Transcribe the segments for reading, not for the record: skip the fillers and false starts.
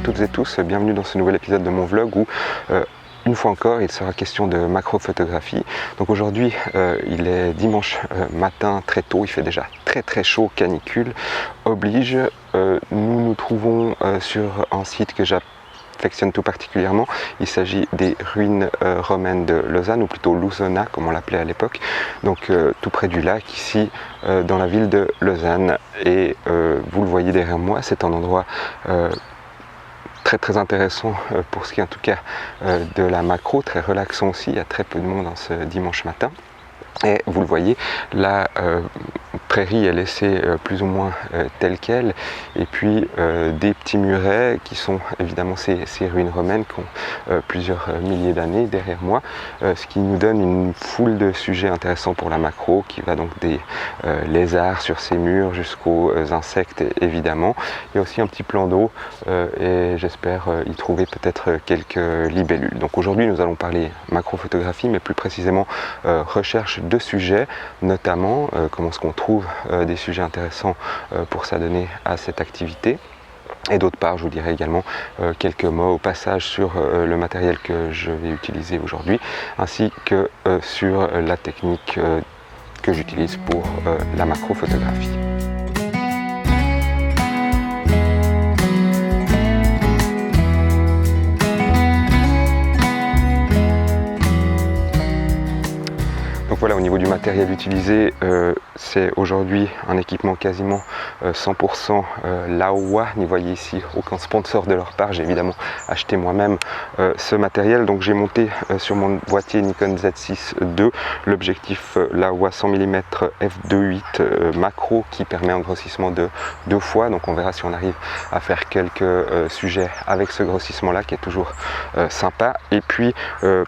toutes et tous, bienvenue dans ce nouvel épisode de mon vlog où une fois encore il sera question de macrophotographie. Donc aujourd'hui il est dimanche matin très tôt, il fait déjà très chaud, canicule oblige. Nous nous trouvons sur un site que j'affectionne tout particulièrement. Il s'agit des ruines romaines de Lausanne, ou plutôt Lusona comme on l'appelait à l'époque, donc tout près du lac ici dans la ville de Lausanne. Et vous le voyez derrière moi, c'est un endroit très intéressant pour ce qui est en tout cas de la macro, très relaxant aussi. Il y a très peu de monde en ce dimanche matin. Et vous le voyez, la prairie est laissée plus ou moins telle qu'elle, et puis des petits murets qui sont évidemment ces ruines romaines qui ont plusieurs milliers d'années derrière moi, ce qui nous donne une foule de sujets intéressants pour la macro, qui va donc des lézards sur ces murs jusqu'aux insectes évidemment. Il y a aussi un petit plan d'eau et j'espère y trouver peut-être quelques libellules. Donc aujourd'hui nous allons parler macrophotographie, mais plus précisément recherche de sujets, notamment comment est-ce qu'on trouve des sujets intéressants pour s'adonner à cette activité. Et d'autre part, je vous dirai également quelques mots au passage sur le matériel que je vais utiliser aujourd'hui, ainsi que sur la technique que j'utilise pour la macrophotographie. Donc voilà, au niveau du matériel utilisé, c'est aujourd'hui un équipement quasiment 100% Laowa. N'y voyez ici aucun sponsor de leur part, j'ai évidemment acheté moi-même ce matériel. Donc j'ai monté sur mon boîtier Nikon Z6 II l'objectif Laowa 100 mm f2.8 macro qui permet un grossissement de 2 fois. Donc on verra si on arrive à faire quelques sujets avec ce grossissement là qui est toujours sympa. Et puis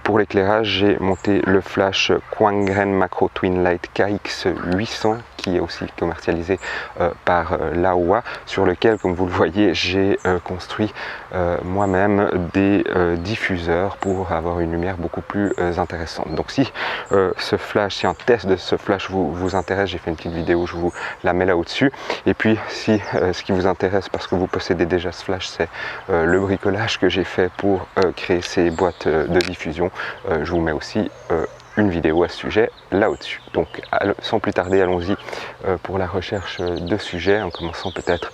pour l'éclairage, j'ai monté le flash Quangren Macro Twin Light KX800 qui est aussi commercialisé par Laowa, sur lequel, comme vous le voyez, j'ai construit moi-même des diffuseurs pour avoir une lumière beaucoup plus intéressante. Donc si ce flash, si un test de ce flash vous intéresse, j'ai fait une petite vidéo, je vous la mets là au-dessus. Et puis si ce qui vous intéresse, parce que vous possédez déjà ce flash, c'est le bricolage que j'ai fait pour créer ces boîtes de diffusion, je vous mets aussi une vidéo à ce sujet là au-dessus. Donc sans plus tarder, allons-y pour la recherche de sujets, en commençant peut-être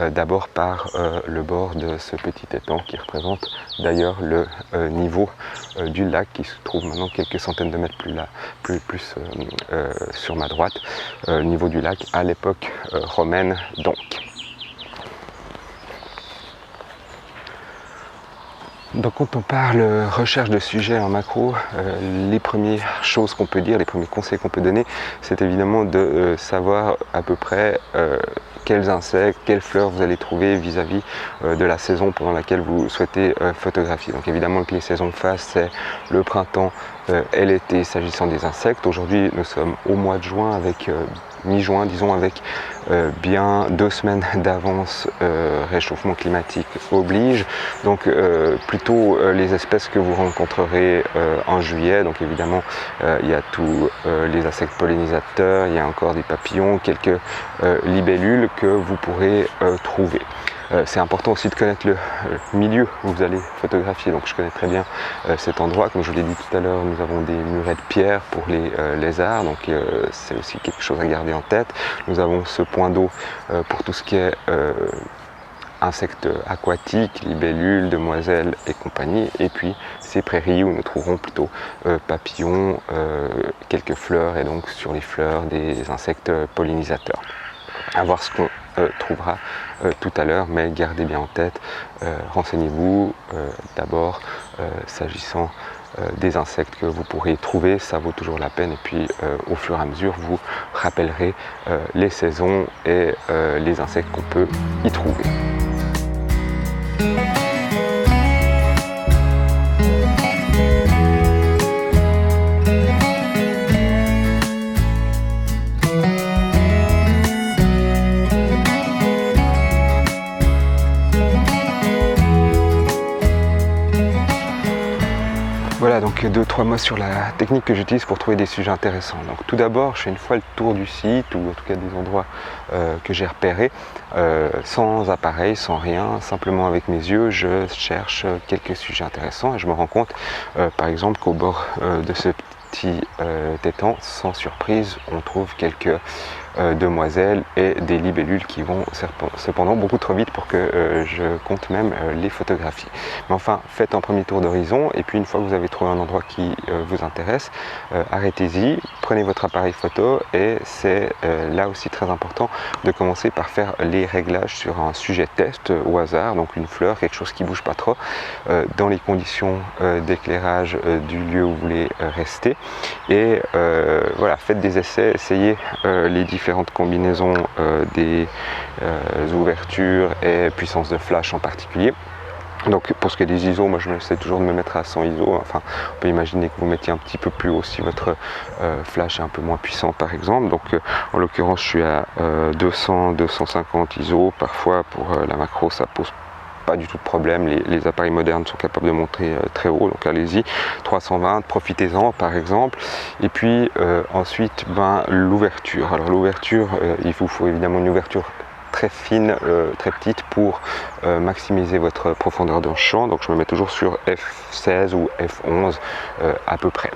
d'abord par le bord de ce petit étang qui représente d'ailleurs le niveau du lac, qui se trouve maintenant quelques centaines de mètres plus sur ma droite, le niveau du lac à l'époque romaine donc. Donc quand on parle recherche de sujets en macro, les premières choses qu'on peut dire, les premiers conseils qu'on peut donner, c'est évidemment de savoir à peu près quels insectes, quelles fleurs vous allez trouver vis-à-vis de la saison pendant laquelle vous souhaitez photographier. Donc évidemment que les saisons phases, c'est le printemps et l'été s'agissant des insectes. Aujourd'hui nous sommes au mois de juin, avec mi-juin disons, avec bien 2 semaines d'avance, réchauffement climatique oblige. Donc plutôt les espèces que vous rencontrerez en juillet. Donc évidemment il y a tous les insectes pollinisateurs, il y a encore des papillons, quelques libellules que vous pourrez trouver. C'est important aussi de connaître le milieu où vous allez photographier. Donc je connais très bien cet endroit. Comme je vous l'ai dit tout à l'heure, nous avons des murets de pierre pour les lézards, donc c'est aussi quelque chose à garder en tête. Nous avons ce point d'eau pour tout ce qui est insectes aquatiques, libellules, demoiselles et compagnie, et puis ces prairies où nous trouverons plutôt papillons, quelques fleurs, et donc sur les fleurs des insectes pollinisateurs. À voir ce qu'on trouvera tout à l'heure, mais gardez bien en tête, renseignez-vous d'abord s'agissant des insectes que vous pourrez trouver, ça vaut toujours la peine. Et puis au fur et à mesure vous rappellerez les saisons et les insectes qu'on peut y trouver. Voilà, donc 2-3 mots sur la technique que j'utilise pour trouver des sujets intéressants. Donc tout d'abord, je fais une fois le tour du site, ou en tout cas des endroits que j'ai repérés, sans appareil, sans rien, simplement avec mes yeux, je cherche quelques sujets intéressants et je me rends compte, par exemple, qu'au bord de ce petit étang, sans surprise, on trouve quelques demoiselles et des libellules qui vont cependant beaucoup trop vite pour que je compte même les photographier. Mais enfin, faites un premier tour d'horizon et puis une fois que vous avez trouvé un endroit qui vous intéresse, arrêtez-y, prenez votre appareil photo et c'est là aussi très important de commencer par faire les réglages sur un sujet test au hasard, donc une fleur, quelque chose qui bouge pas trop, dans les conditions d'éclairage du lieu où vous voulez rester. Et voilà, faites des essais, essayez les différentes combinaisons des ouvertures et puissance de flash en particulier. Donc pour ce qui est des ISO, moi je essaie toujours de me mettre à 100 ISO, enfin on peut imaginer que vous mettiez un petit peu plus haut si votre flash est un peu moins puissant par exemple. Donc en l'occurrence je suis à 200-250 ISO, parfois pour la macro ça pose pas du tout de problème, les appareils modernes sont capables de monter très haut, donc allez-y, 320, profitez-en par exemple. Et puis ensuite l'ouverture. Alors l'ouverture, il vous faut évidemment une ouverture très fine, très petite pour maximiser votre profondeur de champ, donc je me mets toujours sur F16 ou F11 à peu près.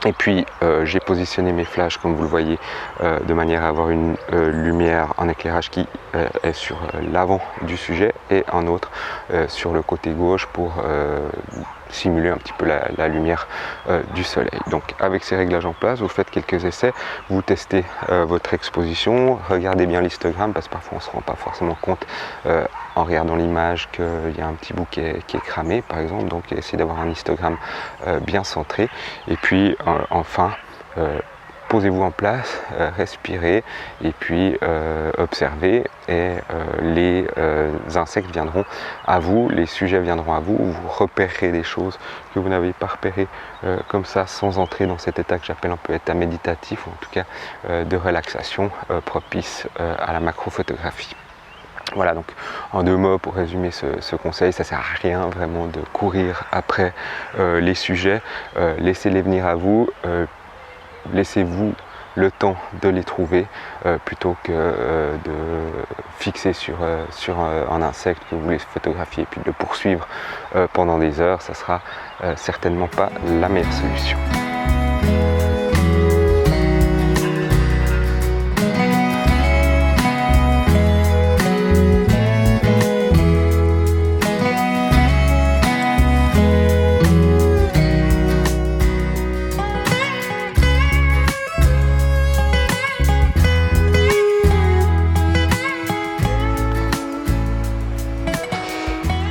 Et puis j'ai positionné mes flashs comme vous le voyez de manière à avoir une lumière, un éclairage qui est sur l'avant du sujet et un autre sur le côté gauche pour simuler un petit peu la lumière du soleil. Donc avec ces réglages en place, vous faites quelques essais, vous testez votre exposition, regardez bien l'histogramme parce que parfois on ne se rend pas forcément compte en regardant l'image qu'il y a un petit bout qui est cramé par exemple, donc essayez d'avoir un histogramme bien centré et puis enfin posez-vous en place, respirez et puis observez et les insectes viendront à vous, les sujets viendront à vous, vous repérerez des choses que vous n'avez pas repérées comme ça sans entrer dans cet état que j'appelle un peu état méditatif ou en tout cas de relaxation propice à la macrophotographie. Voilà, donc en 2 mots pour résumer ce conseil, ça sert à rien vraiment de courir après les sujets, laissez-les venir à vous, laissez-vous le temps de les trouver plutôt que de fixer sur un insecte que vous voulez photographier et puis de le poursuivre pendant des heures, ça sera certainement pas la meilleure solution.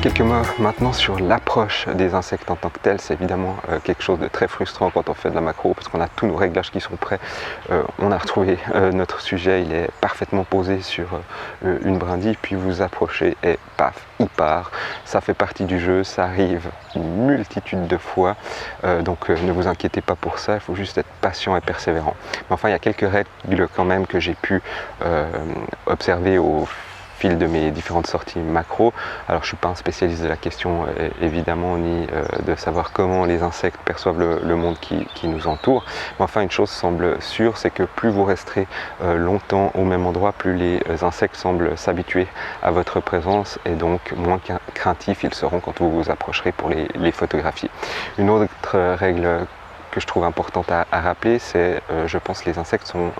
Quelques mots maintenant sur l'approche des insectes en tant que tel. C'est évidemment quelque chose de très frustrant quand on fait de la macro parce qu'on a tous nos réglages qui sont prêts. On a retrouvé notre sujet, il est parfaitement posé sur une brindille, puis vous approchez et paf, il part. Ça fait partie du jeu, ça arrive une multitude de fois, donc ne vous inquiétez pas pour ça, il faut juste être patient et persévérant. Mais enfin, il y a quelques règles quand même que j'ai pu observer au fil de mes différentes sorties macro. Alors je ne suis pas un spécialiste de la question évidemment, ni de savoir comment les insectes perçoivent le monde qui nous entoure. Mais enfin une chose semble sûre, c'est que plus vous resterez longtemps au même endroit, plus les insectes semblent s'habituer à votre présence et donc moins craintifs ils seront quand vous vous approcherez pour les photographier. Une autre règle que je trouve importante à rappeler, c'est je pense que les insectes sont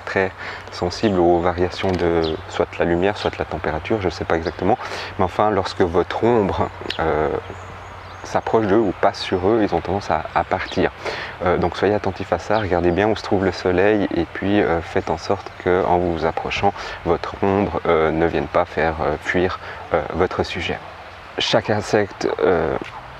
très sensibles aux variations de soit la lumière, soit la température, je ne sais pas exactement, mais enfin lorsque votre ombre s'approche d'eux ou passe sur eux, ils ont tendance à partir. Donc soyez attentifs à ça, regardez bien où se trouve le soleil et puis faites en sorte qu'en vous approchant, votre ombre ne vienne pas faire fuir votre sujet. Chaque insecte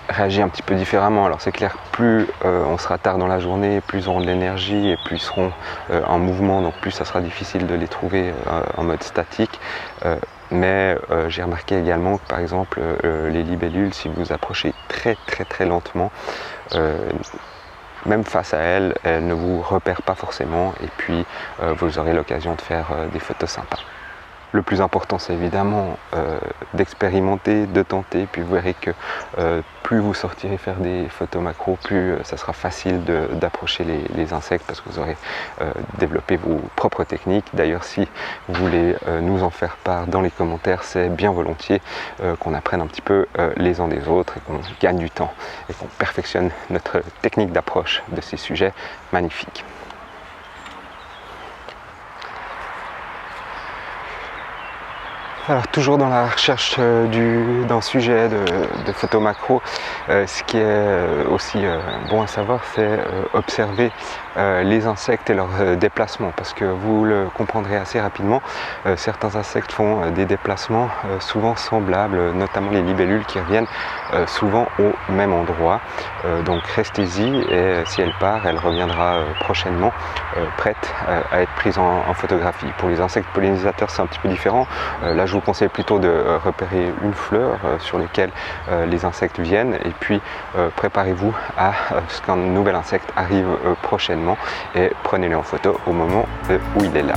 réagit un petit peu différemment. Alors c'est clair, plus on sera tard dans la journée, plus on aura de l'énergie et plus ils seront en mouvement, donc plus ça sera difficile de les trouver en mode statique. Mais j'ai remarqué également que par exemple les libellules, si vous approchez très lentement, même face à elles, elles ne vous repèrent pas forcément et puis vous aurez l'occasion de faire des photos sympas. Le plus important, c'est évidemment d'expérimenter, de tenter, puis vous verrez que plus vous sortirez faire des photos macro, plus ça sera facile d'approcher les insectes parce que vous aurez développé vos propres techniques. D'ailleurs, si vous voulez nous en faire part dans les commentaires, c'est bien volontiers qu'on apprenne un petit peu les uns des autres et qu'on gagne du temps et qu'on perfectionne notre technique d'approche de ces sujets magnifiques. Alors toujours dans la recherche d'un sujet de photo macro, ce qui est aussi bon à savoir, c'est observer les insectes et leurs déplacements, parce que vous le comprendrez assez rapidement, certains insectes font des déplacements souvent semblables, notamment les libellules qui reviennent souvent au même endroit. Donc restez-y et si elle part, elle reviendra prochainement prête à être prise en photographie. Pour les insectes pollinisateurs, c'est un petit peu différent. Là, je vous conseille plutôt de repérer une fleur sur laquelle les insectes viennent et puis préparez-vous à ce qu'un nouvel insecte arrive prochainement et prenez-le en photo au moment où il est là.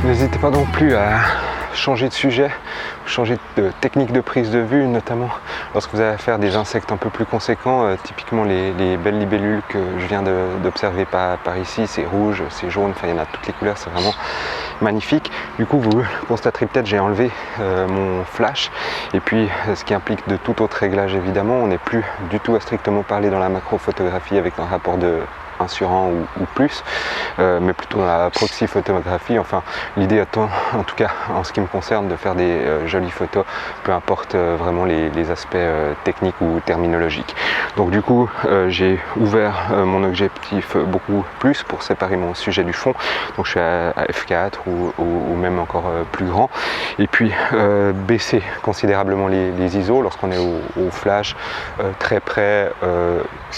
N'hésitez pas non plus à changer de sujet, changer de technique de prise de vue, notamment lorsque vous allez faire des insectes un peu plus conséquents, typiquement les belles libellules que je viens d'observer par ici, c'est rouge, c'est jaune, enfin il y en a toutes les couleurs, c'est vraiment magnifique. Du coup vous constaterez peut-être j'ai enlevé mon flash et puis ce qui implique de tout autre réglage évidemment, on n'est plus du tout à strictement parler dans la macro-photographie avec un rapport de 1 sur 1 ou plus, mais plutôt dans la proxy photographie. Enfin, l'idée étant, en tout cas en ce qui me concerne, de faire des jolies photos, peu importe vraiment les aspects techniques ou terminologiques. Donc du coup, j'ai ouvert mon objectif beaucoup plus pour séparer mon sujet du fond. Donc je suis à f4 ou même encore plus grand. Et puis baisser considérablement les ISO. Lorsqu'on est au flash, très près,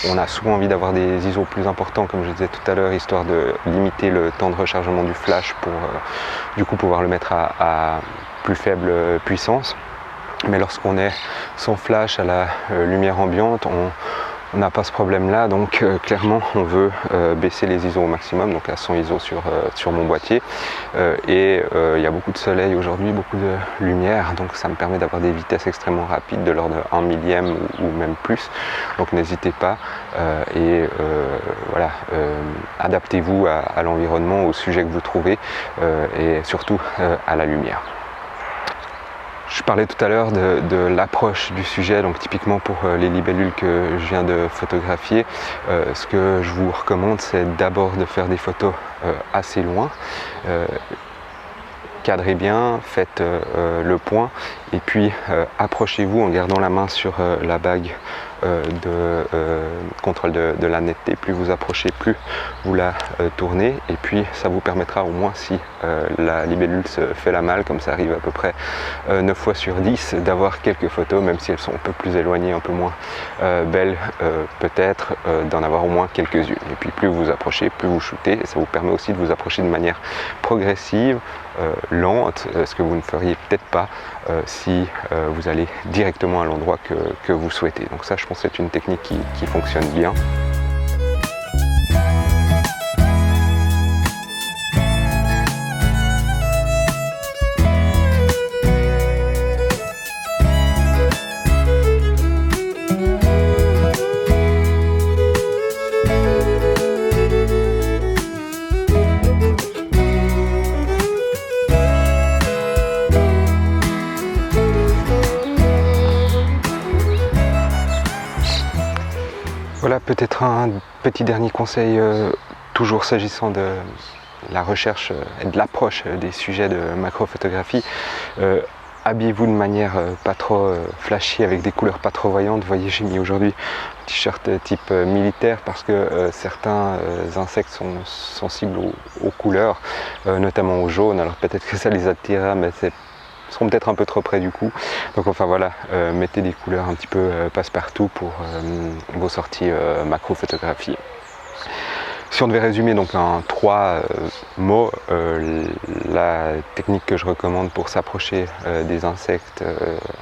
on a souvent envie d'avoir des ISO plus importants, comme je disais tout à l'heure, histoire de limiter le temps de rechargement du flash pour du coup pouvoir le mettre à plus faible puissance. Mais lorsqu'on est sans flash à la lumière ambiante, on n'a pas ce problème là, donc clairement on veut baisser les ISO au maximum, donc à 100 ISO sur mon boîtier, et il y a beaucoup de soleil aujourd'hui, beaucoup de lumière, donc ça me permet d'avoir des vitesses extrêmement rapides de l'ordre de 1 millième ou même plus, donc n'hésitez pas et voilà, adaptez-vous à l'environnement, au sujet que vous trouvez et surtout à la lumière. Je parlais tout à l'heure de l'approche du sujet, donc typiquement pour les libellules que je viens de photographier, ce que je vous recommande, c'est d'abord de faire des photos assez loin. Cadrez bien, faites le point et puis approchez-vous en gardant la main sur la bague de contrôle de la netteté. Plus vous approchez, plus vous la tournez et puis ça vous permettra au moins, si la libellule se fait la malle, comme ça arrive à peu près 9 fois sur 10, d'avoir quelques photos, même si elles sont un peu plus éloignées, un peu moins belles peut-être, d'en avoir au moins quelques-unes. Et puis plus vous approchez, plus vous shootez, et ça vous permet aussi de vous approcher de manière progressive, lente, ce que vous ne feriez peut-être pas si vous allez directement à l'endroit que vous souhaitez. Donc ça, je pense que c'est une technique qui fonctionne bien. Voilà peut-être un petit dernier conseil, toujours s'agissant de la recherche et de l'approche des sujets de macrophotographie. Habillez-vous de manière pas trop flashy, avec des couleurs pas trop voyantes. Vous voyez, j'ai mis aujourd'hui un t-shirt type militaire parce que certains insectes sont sensibles aux couleurs, notamment au jaune. Alors peut-être que ça les attirera, mais c'est seront peut-être un peu trop près du coup. Donc enfin voilà, mettez des couleurs un petit peu passe-partout pour vos sorties macro-photographie. Si on devait résumer donc en 3 mots, la technique que je recommande pour s'approcher des insectes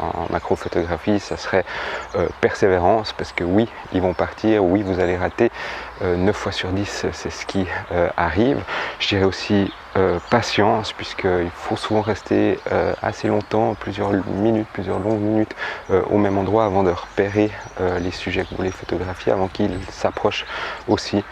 en macrophotographie, ça serait persévérance, parce que oui, ils vont partir, oui, vous allez rater, 9 fois sur 10, c'est ce qui arrive. Je dirais aussi patience, puisqu'il faut souvent rester assez longtemps, plusieurs minutes, plusieurs longues minutes au même endroit avant de repérer les sujets que vous voulez photographier, avant qu'ils s'approchent aussi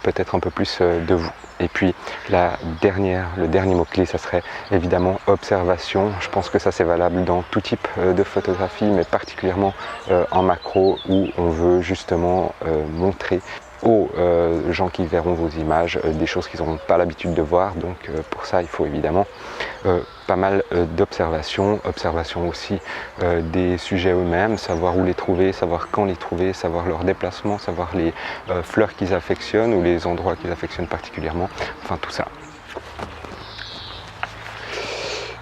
peut-être un peu plus de vous. Et puis le dernier mot-clé, ça serait évidemment observation. Je pense que ça c'est valable dans tout type de photographie, mais particulièrement en macro, où on veut justement montrer aux gens qui verront vos images des choses qu'ils n'auront pas l'habitude de voir. Donc pour ça il faut évidemment pas mal d'observation aussi des sujets eux-mêmes, savoir où les trouver, savoir quand les trouver, savoir leur déplacement, savoir les fleurs qu'ils affectionnent ou les endroits qu'ils affectionnent particulièrement, enfin tout ça.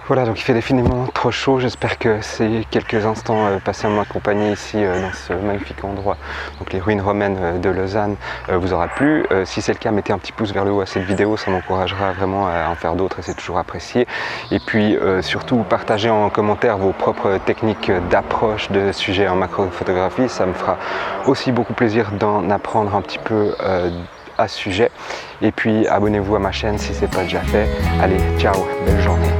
Voilà, donc il fait définitivement trop chaud. J'espère que ces quelques instants passés en ma compagnie ici dans ce magnifique endroit, donc les ruines romaines de Lausanne, vous aura plu. Si c'est le cas, mettez un petit pouce vers le haut à cette vidéo, ça m'encouragera vraiment à en faire d'autres et c'est toujours apprécié. Et puis surtout, partagez en commentaire vos propres techniques d'approche de sujets en macrophotographie. Ça me fera aussi beaucoup plaisir d'en apprendre un petit peu à ce sujet. Et puis abonnez-vous à ma chaîne si ce n'est pas déjà fait. Allez, ciao, belle journée.